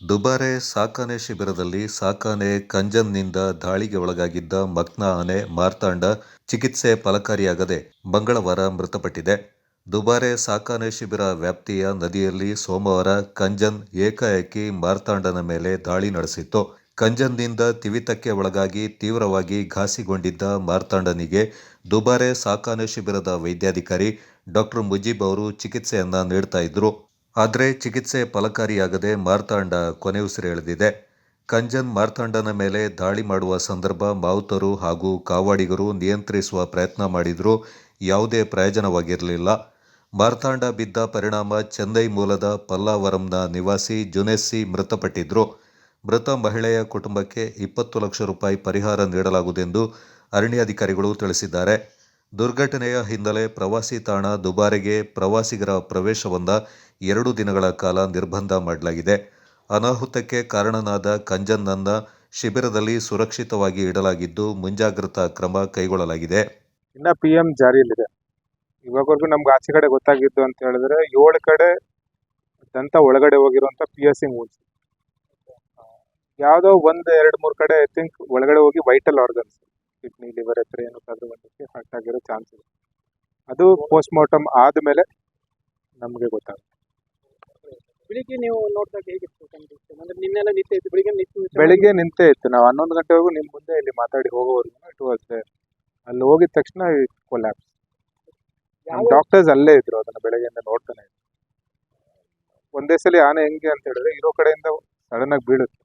ದುಬಾರೆ ಸಾಕಣೆ ಶಿಬಿರದಲ್ಲಿ ಸಾಕಣೆ ಕಂಜನ್ನಿಂದ ದಾಳಿಗೆ ಒಳಗಾಗಿದ್ದ ಮಕ್ನಾ ಆನೆ ಮಾರ್ತಾಂಡ ಚಿಕಿತ್ಸೆ ಫಲಕಾರಿಯಾಗದೆ ಮಂಗಳವಾರ ಮೃತಪಟ್ಟಿದೆ. ದುಬಾರೆ ಸಾಕಣೆ ಶಿಬಿರ ವ್ಯಾಪ್ತಿಯ ನದಿಯಲ್ಲಿ ಸೋಮವಾರ ಕಂಜನ್ ಏಕಾಏಕಿ ಮಾರ್ತಾಂಡನ ಮೇಲೆ ದಾಳಿ ನಡೆಸಿತ್ತು. ಕಂಜನ್ನಿಂದ ತಿವಿತಕ್ಕೆ ಒಳಗಾಗಿ ತೀವ್ರವಾಗಿ ಘಾಸಿಗೊಂಡಿದ್ದ ಮಾರ್ತಾಂಡನಿಗೆ ದುಬಾರೆ ಸಾಕಣೆ ಶಿಬಿರದ ವೈದ್ಯಾಧಿಕಾರಿ ಡಾ. ಮುಜೀಬ್ ಅವರು ಚಿಕಿತ್ಸೆಯನ್ನ ನೀಡ್ತಾ ಇದ್ರು. ಆದರೆ ಚಿಕಿತ್ಸೆ ಫಲಕಾರಿಯಾಗದೆ ಮಾರ್ತಾಂಡ ಕೊನೆಯುಸಿರೆಳೆದಿದೆ. ಕಂಜನ್ ಮಾರ್ತಾಂಡನ ಮೇಲೆ ದಾಳಿ ಮಾಡುವ ಸಂದರ್ಭ ಮಾವುತರು ಹಾಗೂ ಕಾವಾಡಿಗರು ನಿಯಂತ್ರಿಸುವ ಪ್ರಯತ್ನ ಮಾಡಿದರೂ ಯಾವುದೇ ಪ್ರಯೋಜನವಾಗಿರಲಿಲ್ಲ. ಮಾರ್ತಾಂಡ ಬಿದ್ದ ಪರಿಣಾಮ ಚೆನ್ನೈ ಮೂಲದ ಪಲ್ಲಾವರಂನ ನಿವಾಸಿ ಜುನೆಸ್ಸಿ ಮೃತಪಟ್ಟಿದ್ರು. ಮೃತ ಮಹಿಳೆಯ ಕುಟುಂಬಕ್ಕೆ 20 ಲಕ್ಷ ರೂಪಾಯಿ ಪರಿಹಾರ ನೀಡಲಾಗುವುದೆಂದು ಅರಣ್ಯಾಧಿಕಾರಿಗಳು ತಿಳಿಸಿದ್ದಾರೆ. ದುರ್ಘಟನೆಯ ಹಿನ್ನೆಲೆ ಪ್ರವಾಸಿ ತಾಣ ದುಬಾರೆಗೆ ಪ್ರವಾಸಿಗರ ಪ್ರವೇಶವನ್ನ 2 ದಿನಗಳ ಕಾಲ ನಿರ್ಬಂಧ ಮಾಡಲಾಗಿದೆ. ಅನಾಹುತಕ್ಕೆ ಕಾರಣನಾದ ಕಂಜನ್ನನ್ನ ಶಿಬಿರದಲ್ಲಿ ಸುರಕ್ಷಿತವಾಗಿ ಇಡಲಾಗಿದ್ದು ಮುಂಜಾಗ್ರತಾ ಕ್ರಮ ಕೈಗೊಳ್ಳಲಾಗಿದೆ. ಇನ್ನ PM ಜಾರಿಯಲ್ಲಿದೆ. ಇವಾಗವರೆಗೂ ನಮ್ಗೆ ಆಚೆ ಕಡೆ ಗೊತ್ತಾಗಿದ್ದು ಅಂತ ಹೇಳಿದ್ರೆ 7 ಕಡೆ ದಂತ ಒಳಗಡೆ ಹೋಗಿರುವಂತ ಪಿಯರ್ಸಿಂಗ್ ವೂಂಡ್ಸ್. ಯಾವುದೋ 1-2-3 ಕಡೆ ಐ ಥಿಂಕ್ ಒಳಗಡೆ ಹೋಗಿ ವೈಟಲ್ ಆರ್ಗನ್ಸ್ ಕಿಡ್ನಿ ಲಿವರ್ ಹತ್ರ ಏನಾದ್ರು ಒಂದಕ್ಕೆ ಹರ್ಟ್ ಆಗಿರೋ ಚಾನ್ಸ್ ಇದೆ. ಅದು ಪೋಸ್ಟ್ ಮಾರ್ಟಮ್ ಆದಮೇಲೆ ನಮಗೆ ಗೊತ್ತಾಗುತ್ತೆ. ಬೆಳಿಗ್ಗೆ ನೀವು ನೋಡಿದಾಗ ಹೇಗಿತ್ತು ಕಂಡೀಷನ್? ಅಂದ್ರೆ ನಿನ್ನೆಲ್ಲ ನಿಂತೇ ಇತ್ತು, ಬೆಳಿಗ್ಗೆ ನಿಂತೇ ಇತ್ತು. ನಾವು 11 ಗಂಟೆವರೆಗೂ ನಿಮ್ಮ ಮುಂದೆ ಇಲ್ಲಿ ಮಾತಾಡಿ ಹೋಗೋವರೆಗೂ ಇಟ್ ವಾಸ್ ದೇರ್. ಅಲ್ಲಿ ಹೋಗಿದ ತಕ್ಷಣ ಇಟ್ ಕೊಲ್ಯಾಪ್ಸ್. ನಮ್ಮ ಡಾಕ್ಟರ್ಸ್ ಅಲ್ಲೇ ಇದ್ರು, ಅದನ್ನ ಬೆಳಗ್ಗೆಯಿಂದ ನೋಡ್ತಾನೆ ಇದ್ರು. ಒಂದೇ ಸಲ ಆನೆ ಹೆಂಗೆ ಅಂತ ಹೇಳಿದ್ರೆ ಇರೋ ಕಡೆಯಿಂದ ಸಡನ್ ಆಗಿ ಬೀಳುತ್ತೆ.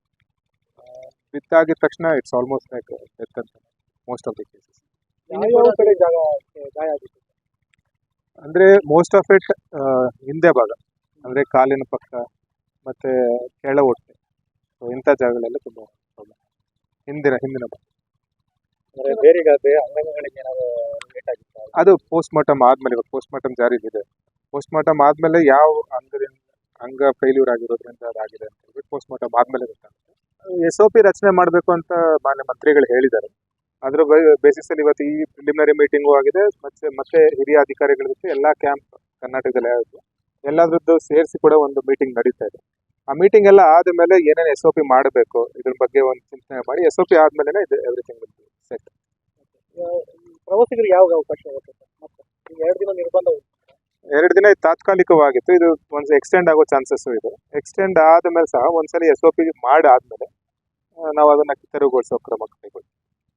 ಬಿದ್ದಾಗಿದ ತಕ್ಷಣ ಇಟ್ಸ್ ಆಲ್ಮೋಸ್ಟ್ ಲೈಕ್ ಡೆತ್ ಅಂತ ಮೋಸ್ಟ್ ಆಫ್ ದಿ ಕೇಸಸ್. ಯಾವ ಕಡೆ ಜಾಗ ಗಾಯ ಆಗಿತ್ತು? ಅಂದ್ರೆ ಮೋಸ್ಟ್ ಆಫ್ ಇಟ್ ಹಿಂದೆ ಭಾಗ, ಅಂದ್ರೆ ಕಾಲಿನ ಪಕ್ಕ ಮತ್ತೆ ಕೆಳ ಹೊಟ್ಟೆ, ಇಂಥ ಜಾಗಗಳೆಲ್ಲ ತುಂಬಾ ಪ್ರಾಬ್ಲಮ್. ಹಿಂದಿನ ಭಾಗ. ಬೇರೆ ಅಂಗಗಳಿಗೆ ಏನಾದ್ರು ಲೇಟ್ ಆಗಿತ್ತು? ಅದು ಪೋಸ್ಟ್ ಮಾರ್ಟಮ್ ಆದ್ಮೇಲೆ, ಇವಾಗ ಪೋಸ್ಟ್ ಮಾರ್ಟಮ್ ಜಾರಿಲಿದೆ. ಪೋಸ್ಟ್ ಮಾರ್ಟಮ್ ಆದ್ಮೇಲೆ ಯಾವ ಅಂಗ ಫೇಲ್ಯೂರ್ ಆಗಿರೋದ್ರಿಂದ ಅದಾಗಿದೆ ಅಂತ ಹೇಳ್ಬಿಟ್ಟು ಪೋಸ್ಟ್ ಮಾರ್ಟಮ್ ಆದ್ಮೇಲೆ ಗೊತ್ತಾಗುತ್ತೆ. SOP ರಚನೆ ಮಾಡಬೇಕು ಅಂತ ಮಾನ್ಯ ಮಂತ್ರಿಗಳು ಹೇಳಿದ್ದಾರೆ. ಅದ್ರ ಬೇಸಿಸ್ ಅಲ್ಲಿ ಇವತ್ತು ಈ ಪ್ರಿಲಿಮಿನರಿ ಮೀಟಿಂಗು ಆಗಿದೆ. ಮತ್ತೆ ಹಿರಿಯ ಅಧಿಕಾರಿಗಳ ಜೊತೆ ಎಲ್ಲಾ ಕ್ಯಾಂಪ್ ಕರ್ನಾಟಕದಲ್ಲಿ ಆಯಿತು. ಎಲ್ಲಾದ್ರದ್ದು ಸೇರಿಸಿ ಕೂಡ ಒಂದು ಮೀಟಿಂಗ್ ನಡೀತಾ ಇದೆ. ಆ ಮೀಟಿಂಗ್ ಎಲ್ಲ ಆದ್ಮೇಲೆ ಏನೇನು SOP ಮಾಡಬೇಕು ಇದ್ರ ಬಗ್ಗೆ ಒಂದು ಚಿಂತನೆ ಮಾಡಿ SOP ಆದ್ಮೇಲೆ ಇದು ಎವ್ರಿಥಿಂಗ್ ಸೆಟ್. ಪ್ರವಾಸಿಗರಿಗೆ ಯಾವಾಗ ಅವಕಾಶ ಆಗುತ್ತೆ? ಮತ್ತೆ 2 ದಿನ ನಿರ್ಬಂಧ. 2 ದಿನ ತಾತ್ಕಾಲಿಕವಾಗಿತ್ತು, ಇದು ಒಂದು ಎಕ್ಸ್ಟೆಂಡ್ ಆಗೋ ಚಾನ್ಸಸ್ ಇದೆ. ಎಕ್ಸ್ಟೆಂಡ್ ಆದ್ಮೇಲೆ ಸಹ ಒಂದ್ಸಲಿ SOP ಮಾಡಿ ಆದ್ಮೇಲೆ ನಾವು ಅದನ್ನ ತೆರವುಗೊಳಿಸೋ ಕ್ರಮ ಕೈಗೊಳ್ತೀವಿ.